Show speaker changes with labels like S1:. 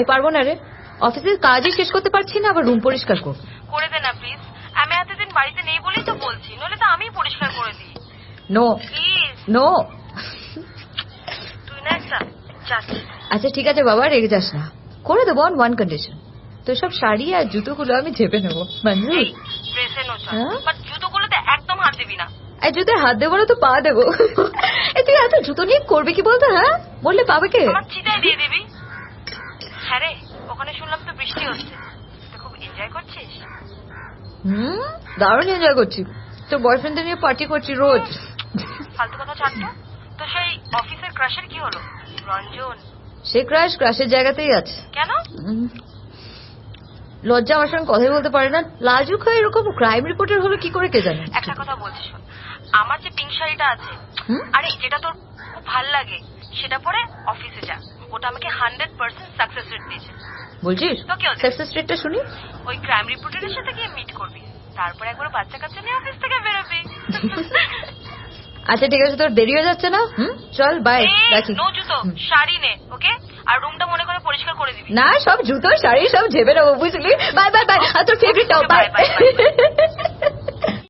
S1: এই পারবো না রে, অফিসের কাজই শেষ করতে পারছি না, আবার রুম পরিষ্কার করব।
S2: করে দে না প্লিজ, আমি এতদিন বাড়িতে নেই বলেই তো বলছি, নইলে তো আমিই পরিষ্কার করে দিই।
S1: No
S2: please
S1: no.
S2: তুই না একটা যাচ্ছি।
S1: আচ্ছা ঠিক আছে বাবা, রেগে যাস না, করে দেবো অন ওয়ান কন্ডিশন, তো সব শাড়ি আর জুতোগুলো আমি চেপে নেবো। মঞ্জুর?
S2: ড্রেসে নো চল,
S1: হ্যাঁ?
S2: বাট জুতোগুলোতে একদম হাত দিবি না।
S1: এই জুতোয় হাত দেবো না তো পা দেবো। তুই এত জুতো নিয়ে করবে কি বলতো? হ্যাঁ, বললে পাবে কে?
S2: আমার চিতায় দিয়ে দিবি। হ্যাঁ রে, ওখানে শুনলাম তো বৃষ্টি হচ্ছে, তো খুব এনজয় করছিস?
S1: দারুণ এনজয় করছি, তোর বয়ফ্রেন্ডদের নিয়ে পার্টি করছি রোজ।
S2: ফালতু কথা ছাড়তো। তো সেই অফিসের ক্রাশের কি হলো? রঞ্জন?
S1: সে ক্রাশের জায়গাতেই আছে।
S2: কেন?
S1: লজ্জা আমার সঙ্গে কথাই বলতে পারে না, লাজুক হয়ে এরকম ক্রাইম রিপোর্টার হলো কি করে কে জানে।
S2: একটা কথা বলছি শোন, আমার যে পিঙ্ক শাড়িটা আছে, আরে যেটা তোর খুব ভাল লাগে, সেটা পরে অফিসে যা, ওটা আমাকে 100% সাকসেস রেট দিয়েছে।
S1: বলছিস?
S2: তো কি হচ্ছে?
S1: সাকসেস রেটটা শুনি।
S2: ওই ক্রাইম রিপোর্টারের সাথে গিয়ে মিট করবি, তারপর একবার বাচ্চা কাচ্চা নিয়ে অফিস থেকে বেরোবি।
S1: আচ্ছা ঠিক আছে, তোর দেরি হয়ে যাচ্ছে না? চল বাই, রাখি।
S2: নো জুতো, শাড়ি নে, ওকে? আর রুমটা মনে করে পরিষ্কার করে দিবি।
S1: না, সব জুতো শাড়ি সব ঝেবে নেবো, বুঝলি? Bye bye bye. আর তোর ফেভারিটটাও বাই।